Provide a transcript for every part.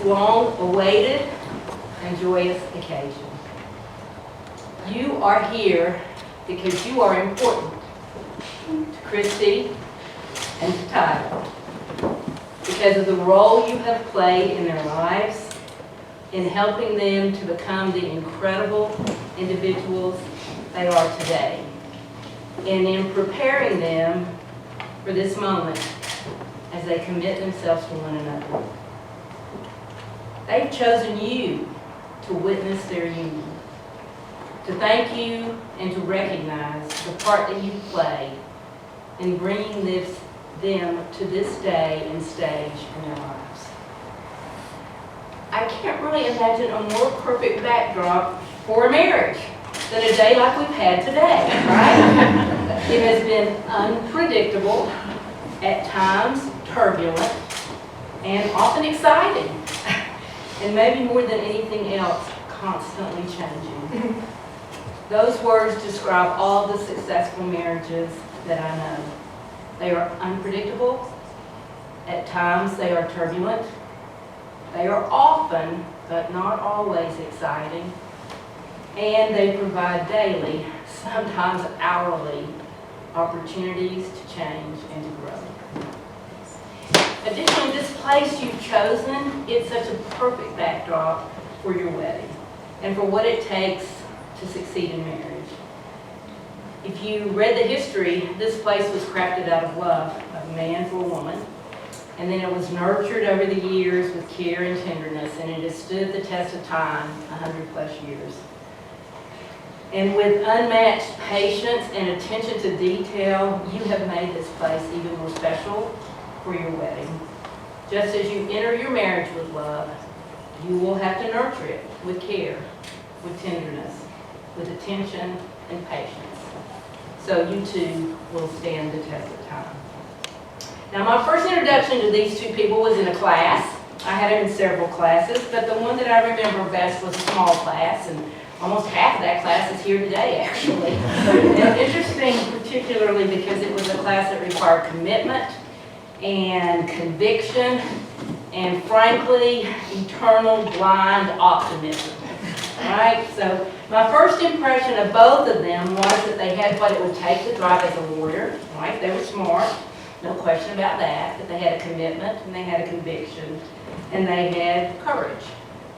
long-awaited and joyous occasion. You are here because you are important to Christy and to Tyler, because of the role you have played in their lives in helping them to become the incredible individuals they are today, and in preparing them for this moment as they commit themselves to one another. They've chosen you to witness their union, to thank you and to recognize the part that you played in bringing them to this day and stage in their lives. I can't really imagine a more perfect backdrop for a marriage than a day like we've had today, right? It has been unpredictable, at times turbulent, and often exciting, and maybe more than anything else, constantly changing. Those words describe all the successful marriages that I know. They are unpredictable, at times they are turbulent, they are often, but not always, exciting, and they provide daily, sometimes hourly, opportunities to change and to grow. Additionally, this place you've chosen, it's such a perfect backdrop for your wedding and for what it takes to succeed in marriage. If you read the history, this place was crafted out of love, of a man for a woman, and then it was nurtured over the years with care and tenderness, and it has stood the test of time, 100+ years. And with unmatched patience and attention to detail, you have made this place even more special for your wedding. Just as you enter your marriage with love, you will have to nurture it with care, with tenderness, with attention and patience. So you too will stand the test of time. Now, my first introduction to these two people was in a class. I had them in several classes, but the one that I remember best was a small class, and almost half of that class is here today, actually. And interesting, particularly because it was a class that required commitment and conviction and, frankly, eternal blind optimism. Right? So my first impression of both of them was that they had what it would take to thrive as a lawyer. Right? They were smart, no question about that. That they had a commitment and they had a conviction and they had courage.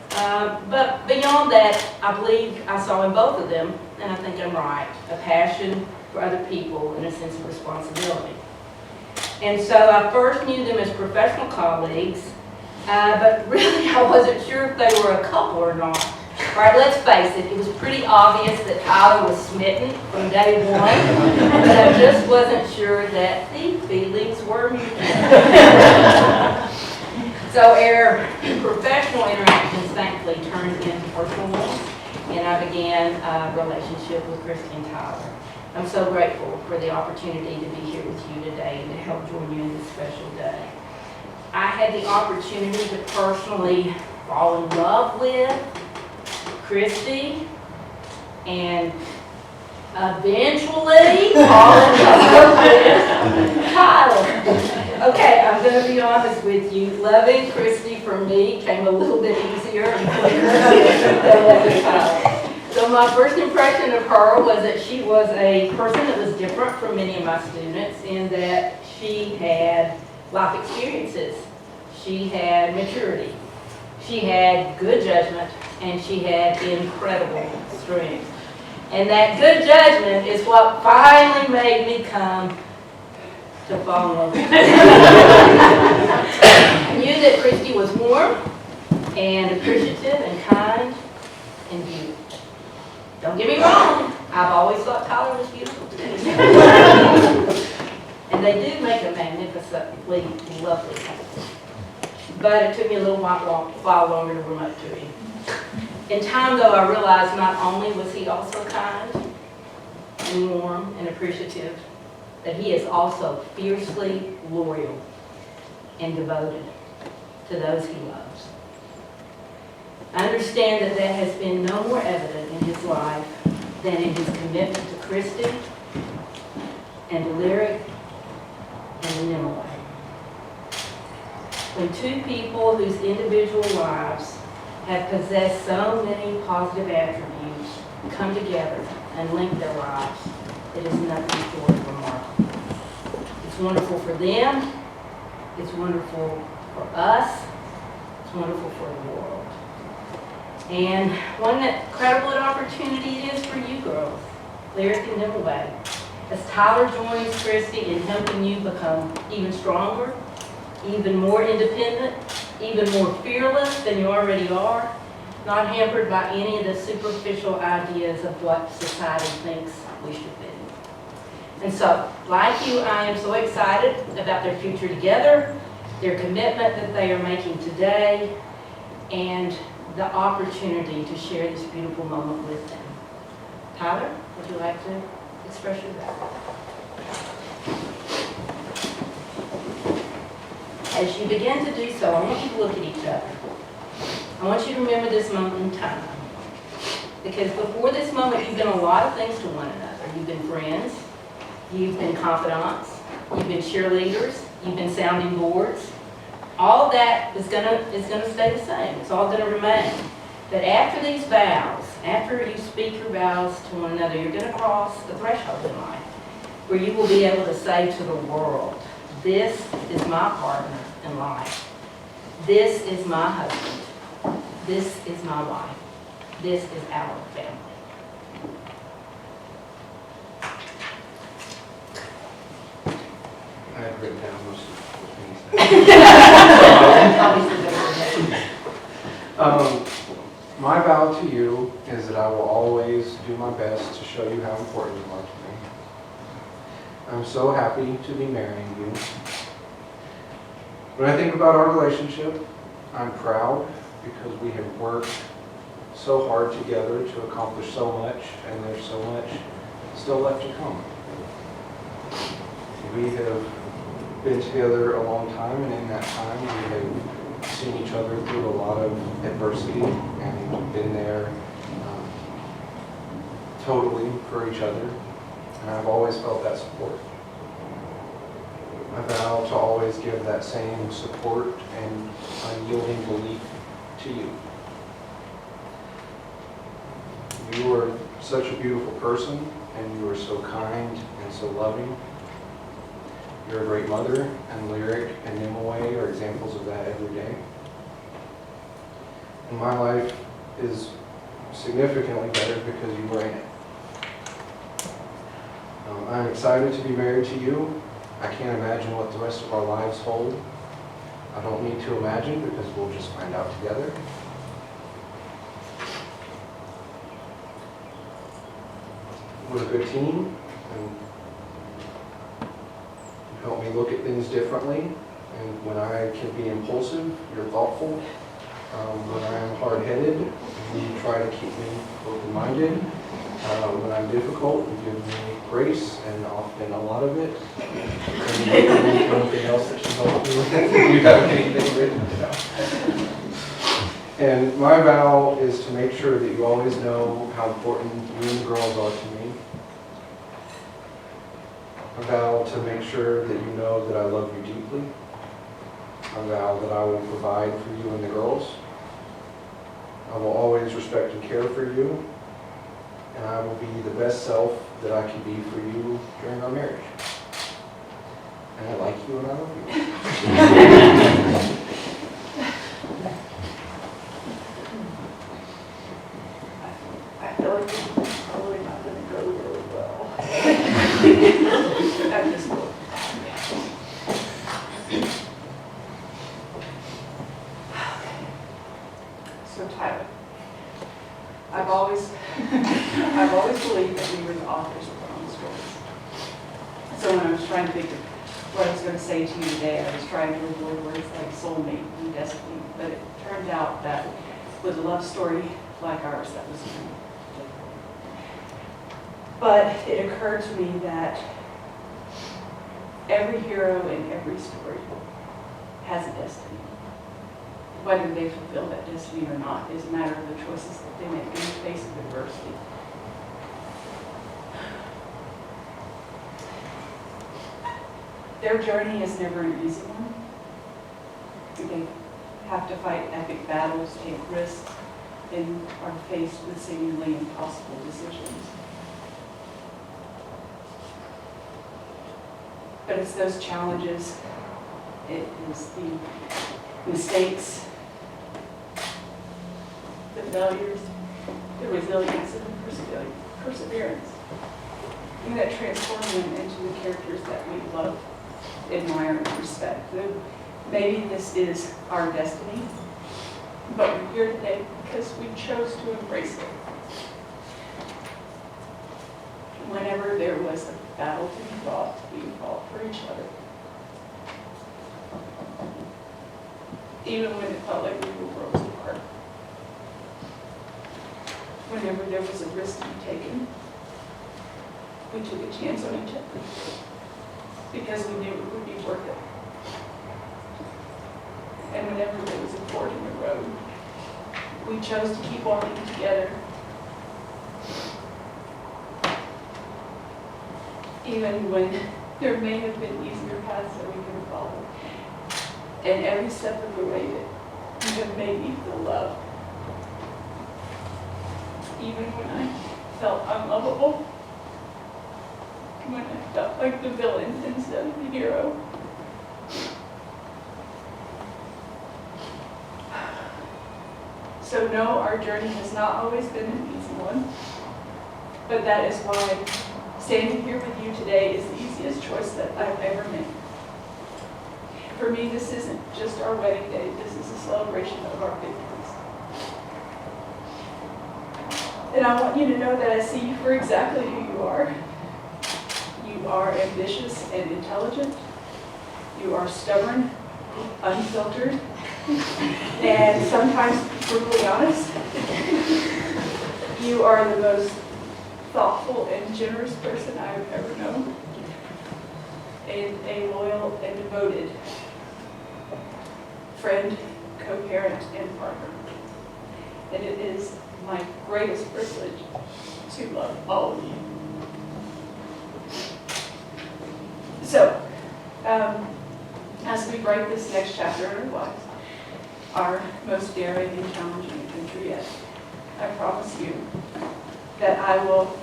But beyond that, I believe I saw in both of them, and I think I'm right, a passion for other people and a sense of responsibility. And so I first knew them as professional colleagues, but really I wasn't sure if they were a couple or not. All right, let's face it, it was pretty obvious that Tyler was smitten from day one, but I just wasn't sure that the feelings were mutual. So our professional interactions thankfully turned into personal ones, and I began a relationship with Christy and Tyler. I'm so grateful for the opportunity to be here with you today and to help join you in this special day. I had the opportunity to personally fall in love with Christy and eventually fall in love with Tyler. Okay, I'm going to be honest with you. Loving Christy for me came a little bit easier and quicker than loving Tyler. So my first impression of her was that she was a person that was different from many of my students in that she had life experiences, she had maturity, she had good judgment, and she had incredible strength. And that good judgment is what finally made me come to fall in love with her. I knew that Christy was warm and appreciative and kind and beautiful. Don't get me wrong, I've always thought Tyler was beautiful too. And they do make a magnificently lovely couple. But it took me a little while longer to warm up to him. In time, though, I realized not only was he also kind and warm and appreciative, that he is also fiercely loyal and devoted to those he loves. I understand that that has been no more evident in his life than in his commitment to Christy and to Lyric and to Nimue. When two people whose individual lives have possessed so many positive attributes come together and link their lives, it is nothing short of remarkable. It's wonderful for them, it's wonderful for us, it's wonderful for the world. And what an incredible opportunity it is for you girls, Lyric and Nimaway, as Tyler joins Christy in helping you become even stronger, even more independent, even more fearless than you already are, not hampered by any of the superficial ideas of what society thinks we should be. And so, like you, I am so excited about their future together, their commitment that they are making today, and the opportunity to share this beautiful moment with them. Tyler, would you like to express yourself? As you begin to do so, I want you to look at each other. I want you to remember this moment in time. Because before this moment, you've been a lot of things to one another. You've been friends, you've been confidants, you've been cheerleaders, you've been sounding boards. All of that is gonna stay the same. It's all gonna remain. But after these vows, after you speak your vows to one another, you're gonna cross the threshold in life where you will be able to say to the world, this is my partner in life. This is my husband. This is my wife. This is our family. I had written down most of the things. My vow to you is that I will always do my best to show you how important you are to me. I'm so happy to be marrying you. When I think about our relationship, I'm proud because we have worked so hard together to accomplish so much, and there's so much still left to come. We have been together a long time, and in that time we have seen each other through a lot of adversity and been there totally for each other, and I've always felt that support. I vow to always give that same support and unyielding belief to you. You are such a beautiful person, and you are so kind and so loving. You're a great mother, and Lyric and Nimaway are examples of that every day. And my life is significantly better because you were in it. I'm excited to be married to you. I can't imagine what the rest of our lives hold. I don't need to imagine because we'll just find out together. We're a good team, and you help me look at things differently. And when I can be impulsive, you're thoughtful. When I am hard-headed, you try to keep me open-minded. When I'm difficult, you give me grace, and often a lot of it. Anything else that you help me with? Do you have anything written down? And my vow is to make sure that you always know how important you and the girls are to me. A vow to make sure that you know that I love you deeply. A vow that I will provide for you and the girls. I will always respect and care for you. And I will be the best self that I can be for you during our marriage. And I like you and I love you. I feel like it's probably not going to go really well. I'm just So Tyler, I've always believed that we were the authors of our own stories. So when I was trying to think of what I was going to say to you today, I was trying to avoid words like soulmate and destiny, but it turned out that with a love story like ours, that was true. But it occurred to me that every hero in every story has a destiny. Whether they fulfill that destiny or not is a matter of the choices that they make in the face of adversity. Their journey is never an easy one. They have to fight epic battles, take risks, and are faced with seemingly impossible decisions. But it's those challenges, it is the mistakes, the failures, the resilience, and the perseverance, and that transform them into the characters that we love, admire, and respect. Maybe this is our destiny, but we're here today because we chose to embrace it. Whenever there was a battle to be fought, we fought for each other. Even when it felt like we were worlds apart. Whenever there was a risk to be taken, we took a chance on each other because we knew it would be worth it. And whenever there was a fork in the road, we chose to keep walking together. Even when there may have been easier paths that we could have followed. And every step of the way that you have made me feel loved. Even when I felt unlovable. When I felt like the villain instead of the hero. So no, our journey has not always been an easy one. But that is why standing here with you today is the easiest choice that I've ever made. For me, this isn't just our wedding day, this is a celebration of our victories. And I want you to know that I see you for exactly who you are. You are ambitious and intelligent. You are stubborn, unfiltered, and sometimes brutally honest. You are the most thoughtful and generous person I've ever known, and a loyal and devoted friend, co-parent, and partner. And it is my greatest privilege to love all of you. So, as we write this next chapter in our lives, our most daring and challenging adventure yet, I promise you that I will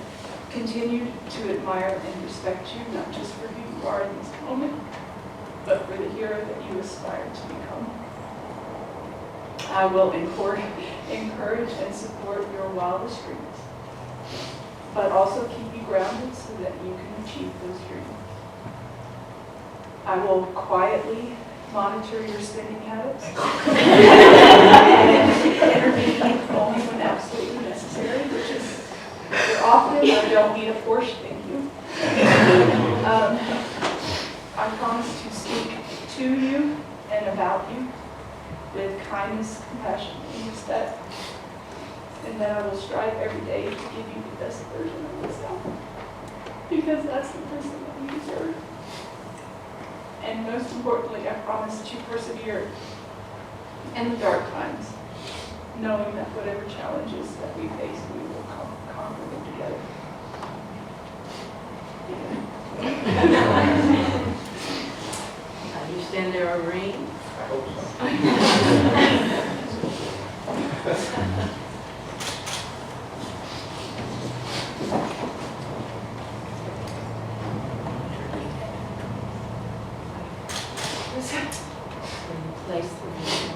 continue to admire and respect you, not just for who you are in this moment, but for the hero that you aspire to become. I will encourage and support your wildest dreams, but also keep you grounded so that you can achieve those dreams. I will quietly monitor your spending habits and intervene only when absolutely necessary, which is often I don't need a Porsche, thank you. I promise to speak to you and about you with kindness, compassion, and respect, and that I will strive every day to give you the best version of myself, because that's the person that you deserve. And most importantly, I promise to persevere in the dark times, knowing that whatever challenges that we face, we will conquer them together. I understand there are rings. I hope so. Place the ring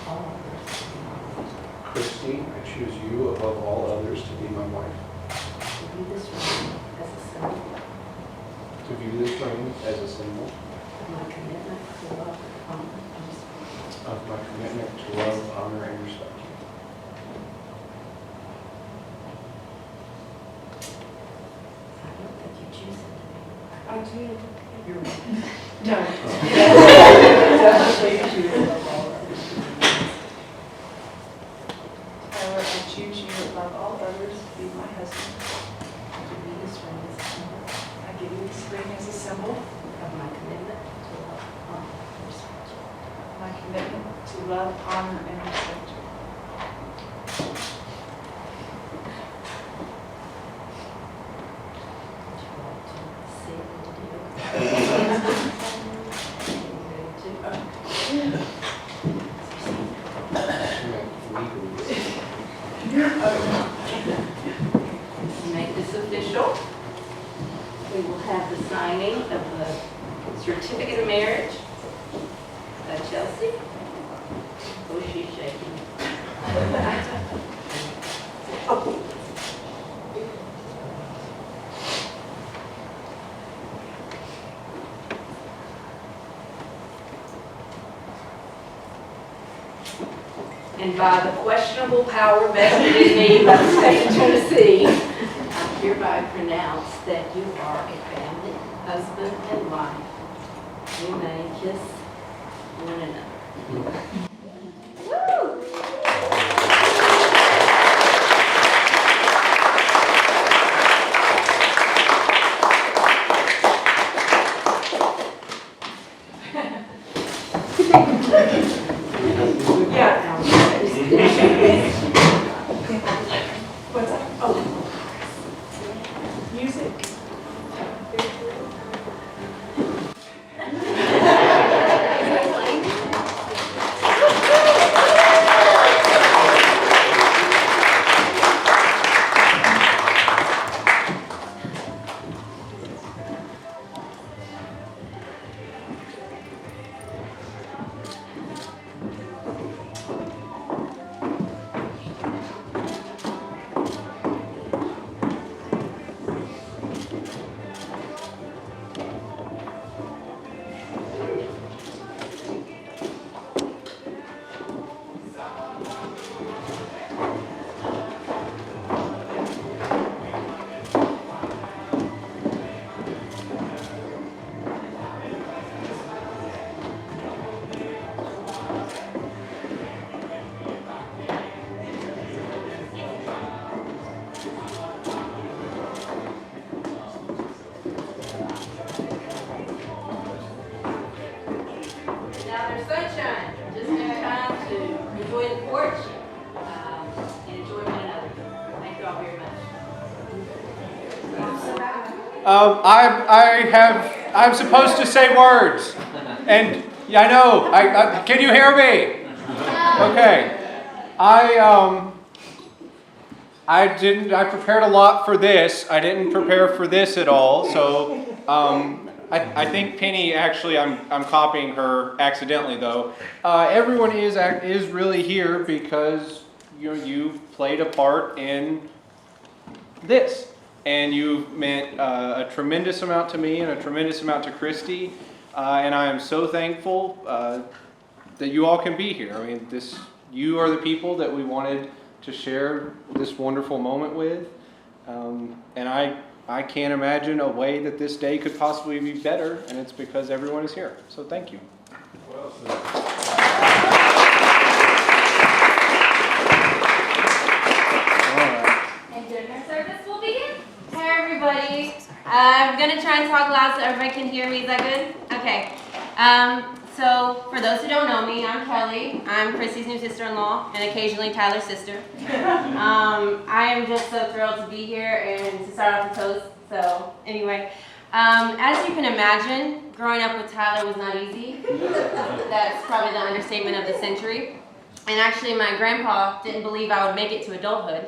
on Christy, I choose you above all others to be my wife. To view this ring as a symbol To view this ring as a symbol of my commitment to love, honor, and respect. of my commitment to love, honor, and respect you. I don't think you choose it. I did. You're right. No. Definitely choose above all others. I choose you above all others to be my husband. To view this ring as a symbol I give you this ring as a symbol of my commitment to love, honor, and respect you. of my commitment to love, honor, and respect you. Would you like to say it and do it? To make this official, we will have the signing of the certificate of marriage by Chelsea. Oh, she's shaking. And by the questionable power vested in me by the state of Tennessee, I hereby pronounce that you are a family, husband and wife. You may kiss one another. Woo! Yeah. What's that? Oh. Music. Now there's sunshine, just in time to enjoy the porch and enjoy one another. Thank you all very much. I'm supposed to say words, and I know. Can you hear me? Okay. I prepared a lot for this. I didn't prepare for this at all. So, I think Penny actually, I'm copying her accidentally though. Everyone is really here because you've played a part in this. And you've meant a tremendous amount to me and a tremendous amount to Christy. And I am so thankful that you all can be here. I mean, you are the people that we wanted to share this wonderful moment with. And I can't imagine a way that this day could possibly be better, and it's because everyone is here. So thank you. Well, And dinner service will begin. Hey everybody. I'm going to try and talk loud so everybody can hear me. Is that good? Okay. So for those who don't know me, I'm Kelly. I'm Christy's new sister-in-law and occasionally Tyler's sister. I am just so thrilled to be here and to start off the toast. So anyway, as you can imagine, growing up with Tyler was not easy. That's probably the understatement of the century. And actually my grandpa didn't believe I would make it to adulthood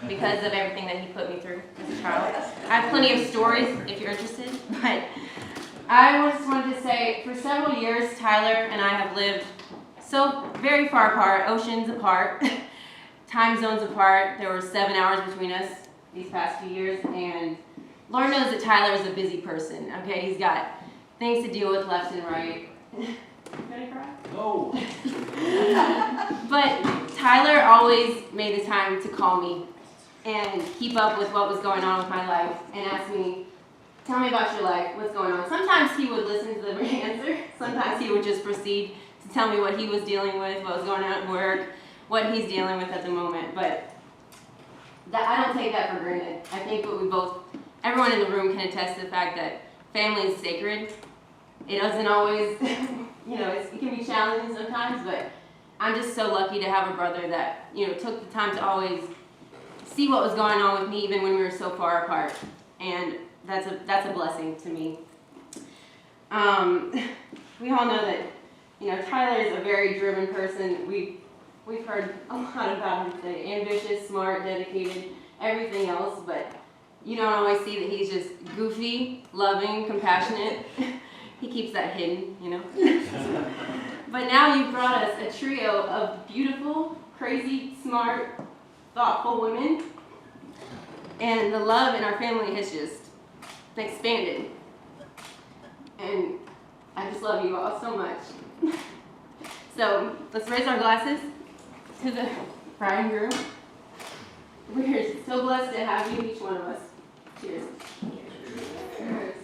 because of everything that he put me through as a child. I have plenty of stories if you're interested, but I just wanted to say for several years Tyler and I have lived so very far apart, oceans apart, time zones apart. There were 7 hours between us these past few years, and Lord knows that Tyler is a busy person, okay? He's got things to deal with left and right. Ready to cry? no. But Tyler always made the time to call me and keep up with what was going on with my life and ask me, tell me about your life, what's going on. Sometimes he would listen to the answer. Sometimes he would just proceed to tell me what he was dealing with, what was going on at work, what he's dealing with at the moment. But I don't take that for granted. I think everyone in the room can attest to the fact that family is sacred. It doesn't always, it can be challenging sometimes, but I'm just so lucky to have a brother that, took the time to always see what was going on with me even when we were so far apart. And that's a blessing to me. We all know that You know, Tyler is a very driven person. We've heard a lot about him today. Ambitious, smart, dedicated, everything else, but you don't always see that he's just goofy, loving, compassionate. He keeps that hidden, you know. But now you've brought us a trio of beautiful, crazy, smart, thoughtful women. And the love in our family has just expanded. And I just love you all so much. So let's raise our glasses to the bride and groom. We're so blessed to have you, each one of us. Cheers. Cheers.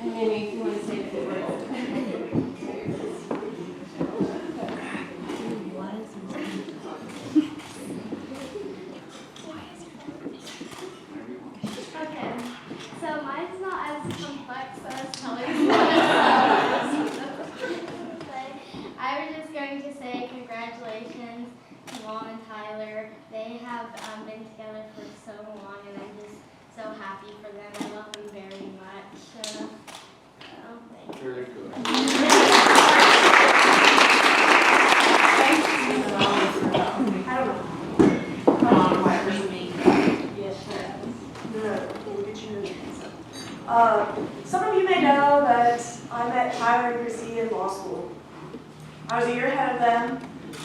And maybe you want to say a few words. Okay, so mine's not as complex as Kelly's. But I was just going to say congratulations to Mom and Tyler. They have been together for so long, and I'm just so happy for them. I love them very much. Thank you. Very good. I don't know. Why it was me. Yes, sir. We'll get you in a minute. Some of you may know that I met Tyler and Christy in law school. I was a year ahead of them,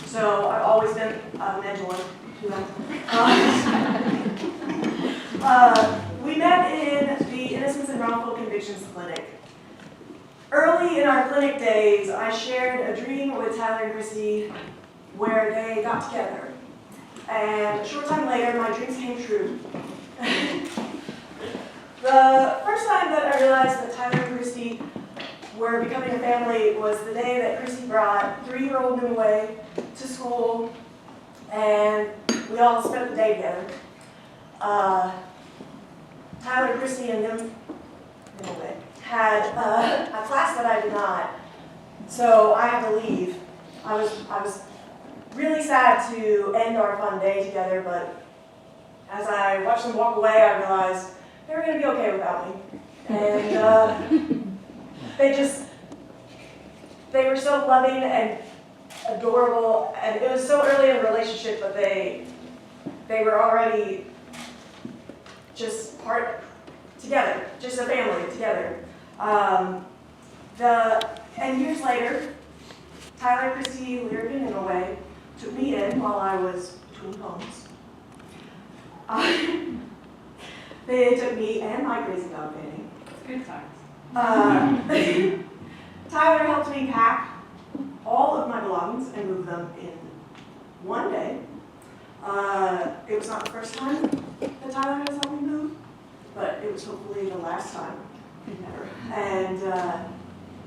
so I've always been a mentor to them. We met in the Innocence and Wrongful Convictions Clinic. Early in our clinic days, I shared a dream with Tyler and Christy where they got together. And a short time later, my dreams came true. The first time that I realized that Tyler and Christy were becoming a family was the day that Christy brought 3-year-old Nimue to school, and we all spent the day together. Tyler, Christy, and Nimue had a class that I did not, so I had to leave. I was really sad to end our fun day together, but as I watched them walk away, I realized they were going to be okay without me. And they were so loving and adorable, and it was so early in the relationship, but they were already just part together, just a family together. And years later, Tyler, Christy, Lyric, and Nimue took me in while I was between homes. They took me and my crazy dog, Fanny. Good times. Tyler helped me pack all of my belongings and move them in one day. It was not the first time that Tyler has helped me move, but it was hopefully the last time ever. And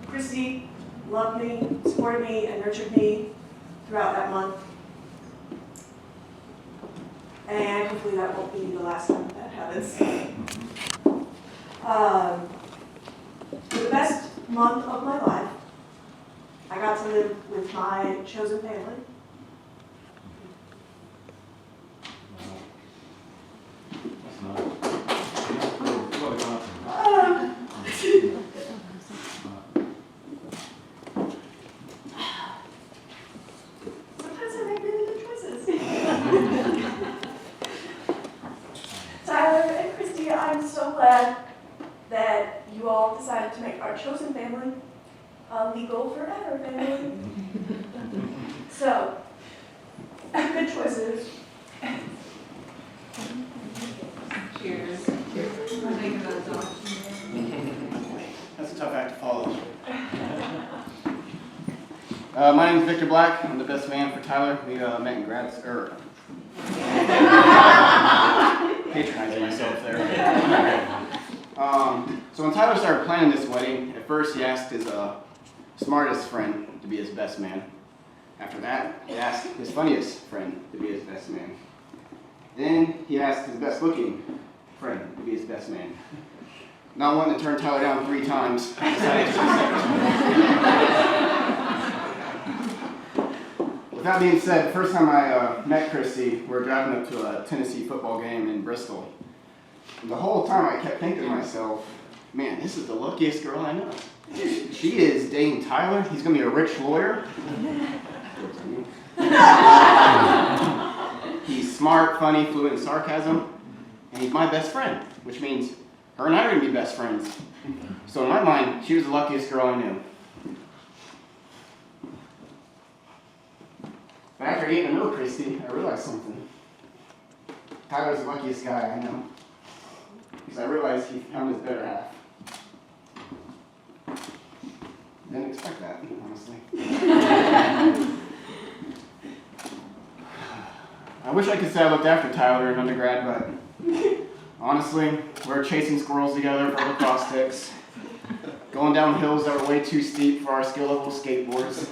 Christy loved me, supported me, and nurtured me throughout that month. And hopefully that won't be the last time that happens. For the best month of my life, I got to live with my chosen family. Sometimes I make really good choices. Tyler and Christy, I'm so glad that you all decided to make our chosen family a legal forever family. So, good choices. Cheers. That's a tough act to follow. My name is Victor Black. I'm the best man for Tyler. We met in grad school. Patronizing myself there. So when Tyler started planning this wedding, at first he asked his smartest friend to be his best man. After that, he asked his funniest friend to be his best man. Then he asked his best looking friend to be his best man. Not wanting to turn Tyler down 3 times, he decided to With that being said, the first time I met Christy, we were driving up to a Tennessee football game in Bristol. And the whole time I kept thinking to myself, man, this is the luckiest girl I know. She is dating Tyler. He's gonna be a rich lawyer. He's smart, funny, fluent in sarcasm, and he's my best friend, which means her and I are gonna be best friends. So in my mind, she was the luckiest girl I knew. But after getting to know Christy, I realized something. Tyler's the luckiest guy I know. Because I realized he found his better half. Didn't expect that, honestly. I wish I could say I looked after Tyler in undergrad, but honestly, we were chasing squirrels together for lacrosse sticks, going down hills that were way too steep for our skill level skateboards,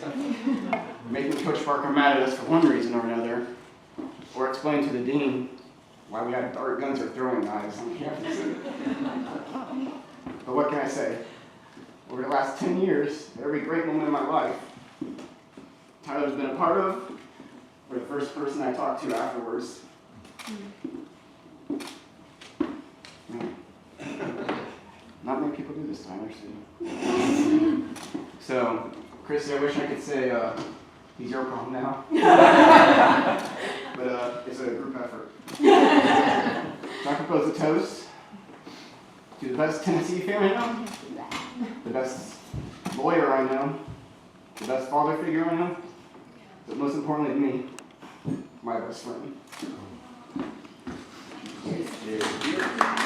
making Coach Parker mad at us for one reason or another, or explaining to the dean why we had dart guns or throwing knives on campus. But what can I say? Over the last 10 years, every great moment of my life, Tyler's been a part of, or the first person I talked to afterwards. Not many people do this, Tyler, so Christy, I wish I could say he's your problem now. But it's a group effort. So I propose a toast to the best Tennessee fan I know, the best lawyer I know, the best father figure I know, but most importantly to me, my best friend. Cheers.